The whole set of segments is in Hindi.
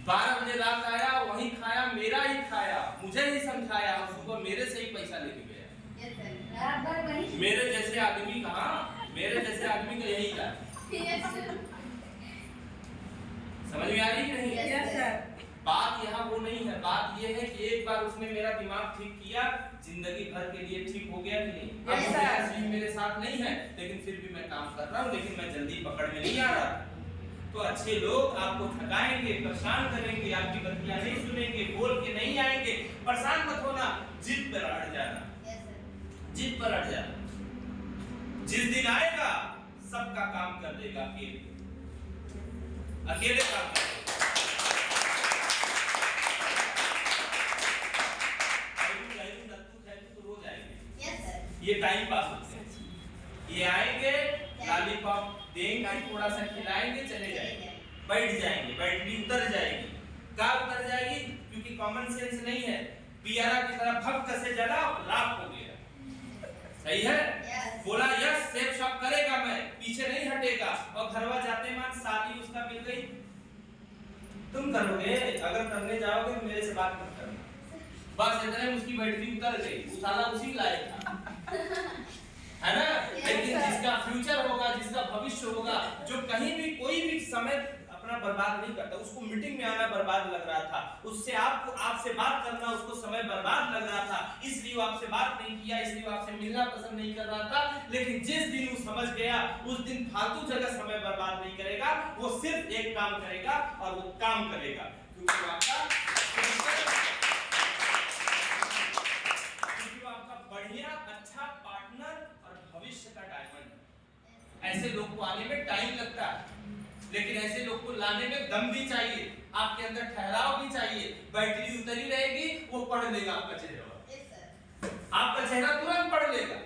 12 बजे रात आया, वही खाया, मेरा ही खाया, मुझे ही समझाया और सुबह मेरे से ही पैसा लेके गया। मेरे जैसे आदमी कहाँ, मेरे जैसे आदमी का यही था। समझ में आ रही है नहीं? बात यहाँ वो नहीं है, बात ये है कि एक बार उसने मेरा दिमाग ठीक किया, जिंदगी भर के लिए ठीक हो गया कि नहीं? अब मेरे साथ नहीं है, लेकिन फिर भी मैं काम कर रहा हूँ, लेकिन मैं जल्दी पकड़ में नहीं आ रहा। तो अच्छे लोग आपको थकाएंगे, परेशान करेंगे, आपकी बतियां नहीं सुनेंगे, बोल के नहीं आएंगे। परेशान मत होना, जिद पर अड़ जाना, जिद पर अड़ जाना। जिस दिन आएगा सबका काम कर देगा, अकेले काम कर देगा। तो रोज आएंगे, ये टाइम पास होते हैं। ये आएंगे, लॉलीपॉप देंगे, थोड़ा सा खिलाएंगे, चले जाएंगे, बैठ जाएंगे, बैटरी उतर जाएगी। क्या उतर जाएगी? क्योंकि कॉमन सेंस नहीं है। पियरा की तरह भक्त से जला, राख हो गया। सही है? बोला यस, सेफ शॉप करेगा, मैं पीछे नहीं हटेगा। और घरवा जाते मान शादी उसका मिल गई, तुम करोगे? अगर करने जाओगे तो मेरे से बात मत करना। बस इतने में उसकी बैटरी उतर गई, उतारा उसी लायक था, है ना? लेकिन जिसका फ्यूचर होगा, जिसका भविष्य होगा, जो कहीं भी कोई भी समय अपना बर्बाद नहीं करता, उसको मीटिंग में आना बर्बाद लग रहा था, उससे आपसे बात करना उसको समय बर्बाद लग रहा था, इसलिए वो आपसे बात नहीं किया, इसलिए वो आपसे मिलना पसंद नहीं कर रहा था। लेकिन जिस दिन वो समझ गया, उस दिन फालतू जगह समय बर्बाद नहीं करेगा, वो सिर्फ एक काम करेगा और वो काम करेगा, क्योंकि वो आपका बढ़िया अच्छा पार्टनर और भविष्य का डायमंड है। ऐसे लोग को आने में टाइम लगता है, लेकिन ऐसे लोग को लाने में दम भी चाहिए, आपके अंदर ठहराव भी चाहिए। बैटरी उतरी रहेगी, वो पढ़ लेगा आपका चेहरा, आपका चेहरा तुरंत पढ़ लेगा,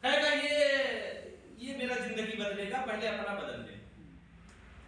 कहेगा ये मेरा जिंदगी बदलेगा, पहले अपना बदल ले।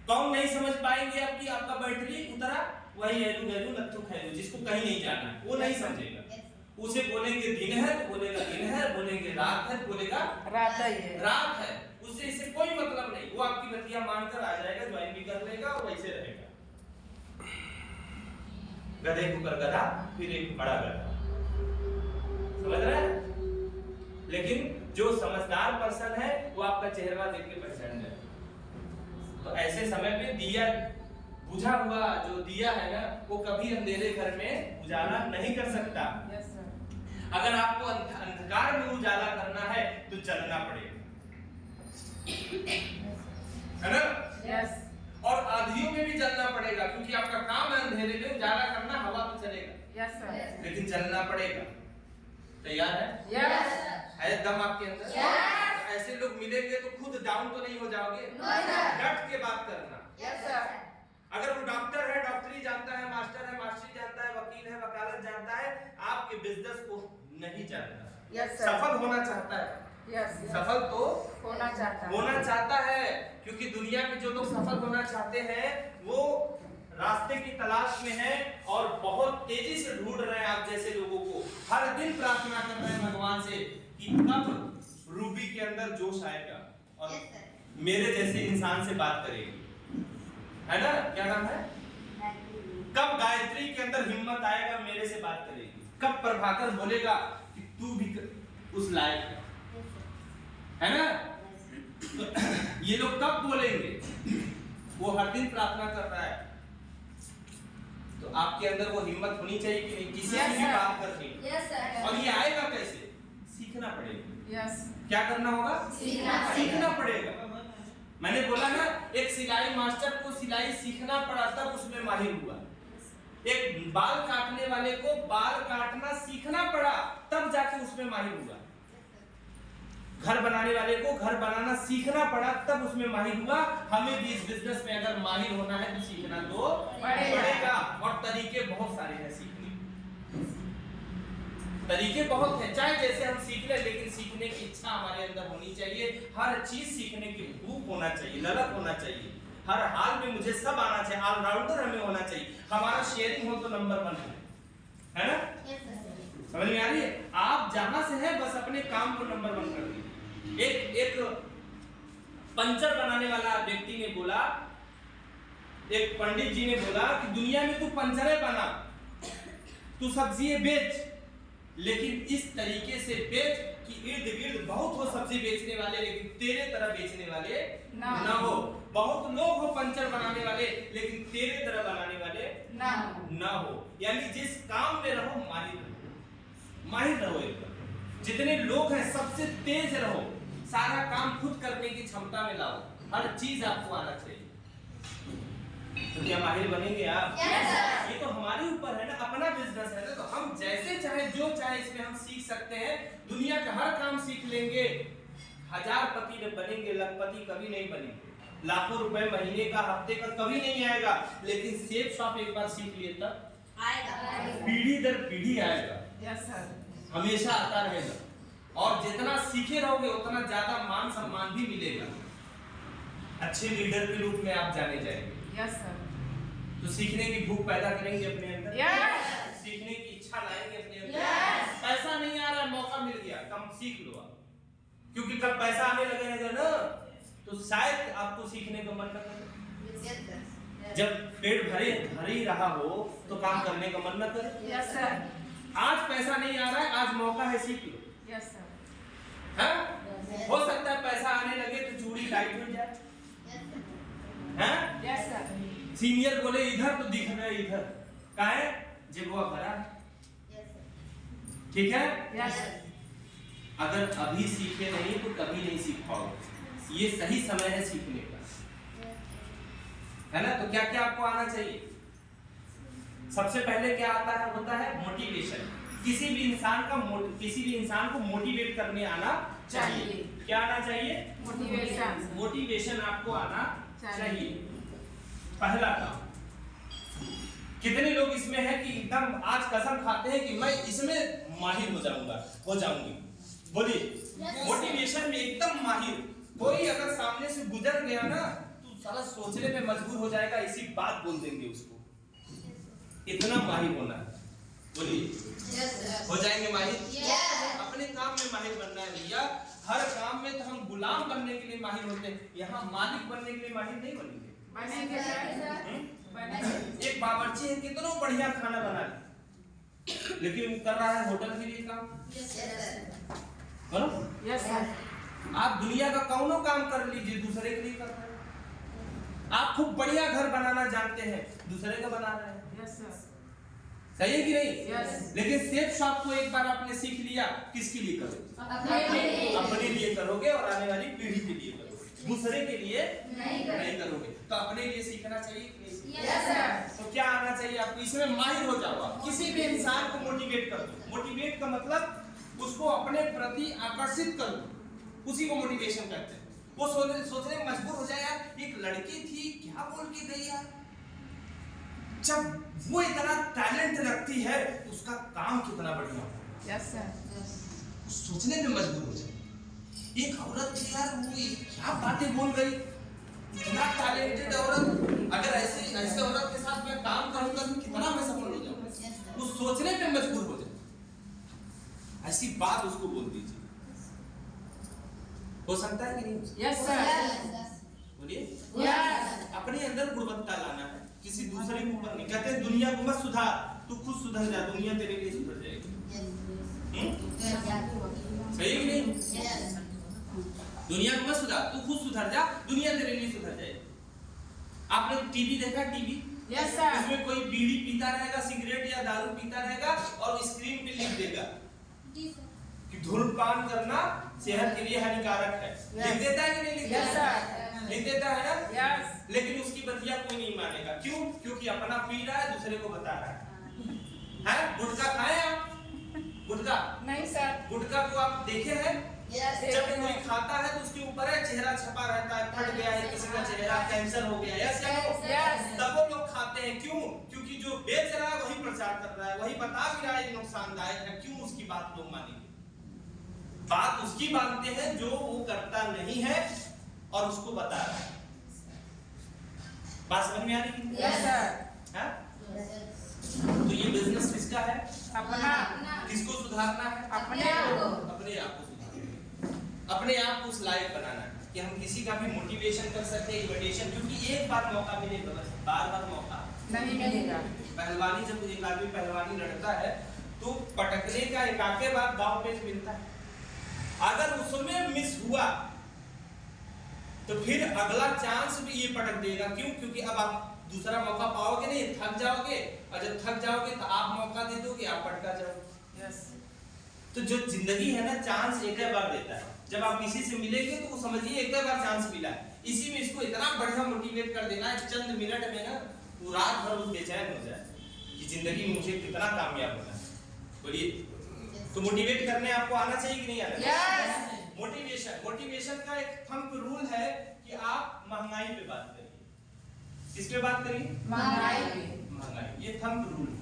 कौन नहीं समझ पाएंगे आपका बैटरी उतरा? वही एलू गैलू नत्थु खैलू, जिसको कहीं नहीं जाना है, वो नहीं समझेगा। उसे बोलेंगे दिन है तो बोलेगा दिन है, बोलेंगे रात है तो बोलेगा रात है, रात है। उससे इसे कोई मतलब नहीं, वो आपकी बतियां मानकर आ जाएगा, ज्वाइन भी कर लेगा और वैसे रहेगा। गधे को कर गधा, फिर एक बड़ा गधा, समझ रहे हैं? लेकिन जो समझदार पर्सन है वो आपका चेहरा देख के पहचान जाए। तो ऐसे समय पे दिया बुझा हुआ जो दिया है ना, वो कभी अंधेरे घर में उजाला नहीं कर सकता। अगर आपको अंधकार में उजाला करना है तो जलना पड़ेगा, है ना? यस। और आंधियों में भी जलना पड़ेगा, क्योंकि आपका काम है अंधेरे में उजाला करना, हवा तो चलेगा। Yes sir. लेकिन जलना पड़ेगा। तैयार है? यस। है दम आपके अंदर? यस। ऐसे लोग मिलेंगे तो खुद डाउन तो नहीं हो जाओगे, डट के बात करना। Yes sir. अगर वो डॉक्टर है, डॉक्टरी जानता है, मास्टर है, मास्टरी जानता है, वकील है, वकालत जानता है, आपके बिजनेस को नहीं जानता, सफल होना चाहता है, सफल तो होना चाहता है, क्योंकि दुनिया में जो लोग सफल होना चाहते हैं वो रास्ते की तलाश में है और बहुत तेजी से ढूंढ रहे हैं आप जैसे लोगों को। हर दिन प्रार्थना कर रहे हैं भगवान से कि कब रूबी के अंदर जोश आएगा और मेरे जैसे इंसान से बात करेगी, है ना? क्या नाम है? कब गायत्री के अंदर हिम्मत आएगा, मेरे से बात करेगी। कब प्रभाकर बोलेगा कि तू भी उस लायक है ना? तो ये लोग कब बोलेंगे? वो हर दिन प्रार्थना कर रहा है, तो आपके अंदर वो हिम्मत होनी चाहिए कि नहीं किसी की भी बात करनी। और ये आएगा कैसे? सीखना पड़ेगा। क्या करना होगा? सीखना पड़ेगा। मैंने बोला ना, एक सिलाई मास्टर को सिलाई सीखना पड़ा तब उसमें माहिर हुआ। एक बाल काटने वाले को बाल काटना सीखना पड़ा तब जाके उसमें माहिर हुआ। घर बनाने वाले को घर बनाना सीखना पड़ा तब उसमें माहिर हुआ। हमें भी इस बिजनेस में अगर माहिर होना है तो सीखना तो पड़ेगा। और तरीके बहुत सारे हैं सीखने, तरीके बहुत हैं, चाहे जैसे हम सीख ले, लेकिन सीखने की इच्छा हमारे अंदर होनी चाहिए। हर चीज सीखने की भूख होना चाहिए, ललक होना चाहिए। हर हाल में मुझे सब आना चाहिए, ऑलराउंडर हमें होना चाहिए। हमारा शेयरिंग हो तो नंबर 1 है ना? समझ में आ रही है? आप जहां से है बस अपने काम को नंबर 1 कर दीजिए। एक पंचर बनाने वाला व्यक्ति ने बोला एक पंडित जी ने बोला कि दुनिया में तू पंजरे बना, तू सब्जी बेच, लेकिन इस तरीके से बेच कि इर्द गिर्द बहुत हो सब्जी बेचने वाले, लेकिन तेरे तरह बेचने वाले ना हो। बहुत लोग हो पंचर बनाने वाले, लेकिन तेरे तरह बनाने वाले ना हो। यानी जिस काम में रहो माहिर रहो एकदम। जितने लोग हैं सबसे तेज रहो, सारा काम खुद करने की क्षमता में लाओ, हर चीज आपको आना चाहिए। तो क्या माहिर बनेंगे आप? yes, ये तो हमारे ऊपर है ना, अपना बिजनेस है ना, तो हम जैसे चाहे जो चाहे इसमें हम सीख सकते हैं। दुनिया का हर काम सीख लेंगे, हजारपति बनेंगे, लखपति कभी नहीं बनेंगे। लाखों रुपए महीने का, हफ्ते का कभी नहीं आएगा, लेकिन सेब शॉप एक बार सीख लिए तब आएगा, पीढ़ी दर पीढ़ी आएगा। yes, हमेशा आता रहेगा। और जितना सीखे रहोगे उतना ज्यादा मान सम्मान भी मिलेगा, अच्छे लीडर के रूप में आप जाने जाएंगे। yes, तो सीखने की भूख पैदा करेंगे अपने अंदर, yes, सीखने की इच्छा लाएंगे अपने अंदर। yes, पैसा नहीं आ रहा, मौका मिल गया, कम सीख लो आप, क्योंकि कब पैसा आने लगेगा ना तो शायद आपको सीखने का मन न करे। जब पेट भरे ही रहा हो तो काम करने का मन न करे। yes, sir, आज पैसा नहीं आ रहा है, आज मौका है, सीख लो। yes, sir, हाँ? हो सकता है पैसा आने लगे तो चूड़ी टाइट हो जाए। हाँ? yes, sir, सीनियर बोले इधर, तो दिख रहा है इधर, कहाँ है जेबुआ भरा, ठीक है। yes, अगर अभी सीखे नहीं तो कभी नहीं सीख पाओगे, ये सही समय है सीखने का, है ना। तो क्या क्या आपको आना चाहिए? सबसे पहले क्या आता है, होता है मोटिवेशन। किसी भी इंसान को मोटिवेट करने आना चाहिए। क्या आना चाहिए? मोटिवेशन। मोटिवेशन आपको आना चाहिए। पहला काम। कितने लोग इसमें है कि एकदम आज कसम खाते हैं कि मैं इसमें माहिर हो जाऊंगी। बोलिए मोटिवेशन में एकदम माहिर। कोई अगर सामने से गुजर गया ना तो साला सोचने पे मजबूर हो जाएगा, इसी बात बोल देंगे उसको। इतना माहिर होना है। बोलिए हो जाएंगे माहिर। अपने काम में माहिर बनना है भैया। हर काम में तो हम गुलाम बनने के लिए माहिर होते हैं, यहाँ मालिक बनने के लिए माहिर नहीं बनेंगे। एक बावर्ची है, कितना बढ़िया खाना बना ले, लेकिन वो कर रहा है होटल के लिए काम। बोलो यस सर। आप दुनिया का कौनो काम कर लीजिए, दूसरे के लिए कर रहे हैं। आप खूब बढ़िया घर बनाना जानते हैं, दूसरे का बना रहे हैं। Yes sir. सही है कि नहीं? यस। लेकिन सेफ शॉप को एक बार आपने सीख लिया, किसके लिए करोगे? अपने लिए करोगे और आने वाली पीढ़ी के लिए करोगे, दूसरे के लिए नहीं करोगे। तो अपने लिए सीखना चाहिए कि नहीं? Yes sir. तो क्या आना चाहिए आपको? इसमें माहिर हो जाओ आप। किसी भी इंसान को मोटिवेट कर दो। मोटिवेट का मतलब उसको अपने प्रति आकर्षित कर दो, उसी को मोटिवेशन कहते हैं। वो सोचने में मजबूर हो जाए, यार एक लड़की थी क्या बोल के गई यार। जब वो इतना टैलेंट रखती है, उसका काम कितना बढ़िया हो। Yes sir. सोचने में मजबूर हो जाए। एक औरत थी यार, वो क्या बातें बोल गई, इतना टैलेंटेड औरत। अगर ऐसे औरत के साथ मैं काम करूंगा तो कितना मैं सफल हो जाऊंगा। वो सोचने पे मजबूर हो जाए, ऐसी बात उसको बोल दीजिए। हो सकता है कि नहीं? Yes sir. बोलिए। यस। अपने अंदर गुणवत्ता लाना है, किसी दूसरे के ऊपर नहीं। कहते हैं दुनिया को मत सुधार, तू खुद सुधर जा, दुनिया तेरे लिए सुधर जाएगी। सही है कि नहीं? दुनिया को मत सुधार, तू खुद सुधर जा, दुनिया तेरे लिए सुधर जाएगी। आपने टीवी देखा? TV yes sir. उसमें कोई बीड़ी पीता रहेगा, सिगरेट या दारू पीता रहेगा, और स्क्रीन पे लिख देगा कि धूम्रपान करना सेहत के लिए हानिकारक है। लिख देता है कि नहीं लिख देता? लिख देता है ना? यस। लेकिन उसकी बतिया कोई नहीं मानेगा। क्यों? क्योंकि अपना पी रहा है, दूसरे को बता रहा है। गुटखा खाए आप? गुटखा नहीं सर। गुटखा को आप देखे हैं? जब कोई खाता है तो उसके ऊपर है चेहरा छपा रहता है, फट गया है किसी का चेहरा, कैंसर हो गया, यस या नो? तब वो लोग खाते हैं। क्यों? क्योंकि जो बेच रहा है वही प्रचार कर रहा है, वही बता भी रहा है नुकसानदायक है। क्यों उसकी बात लोग मानेंगे? बात उसकी मानते हैं जो वो करता नहीं है और उसको बता रहा है। बात समझ में आ रही है? Yes sir. तो ये बिजनेस किसका है? अपना। किसको सुधारना है? अपने आप को। अपने आप को सुधारना है, अपने आप को उस लायक बनाना है। कि हम किसी का भी मोटिवेशन कर सकते हैं, इमिटेशन, क्योंकि एक बार मौका मिलेगा, बस बार बार मौका नहीं मिलेगा। पहलवानी, जब एक आदमी पहलवानी लड़ता है तो पटकने का एकाके बाद दांव पेच मिलता है, अगर उसमें मिस हुआ तो फिर अगला चांस भी ये पटक देगा। क्यों? क्योंकि अब आप दूसरा मौका पाओगे नहीं, थक जाओगे, और जब थक जाओगे तो आप मौका दे दोगे, आप पटका जाओगे। यस। तो जो जिंदगी है ना, चांस एक ही बार देता है। जब आप किसी से मिलेंगे तो वो समझिए एक ही बार चांस मिला है, इसी में इसको इतना बढ़िया मोटिवेट कर देना है चंद मिनट में ना, वो रात भर वो बेचैन हो जाए कि जिंदगी में मुझे कितना कामयाब होना है। बोलिए, तो मोटिवेट करने आपको आना चाहिए कि नहीं आना चाहिए? यस। मोटिवेशन का एक थंब रूल है कि आप महंगाई पे बात करिए। किस पे बात करिए? महंगाई। महंगाई, ये थंब रूल है।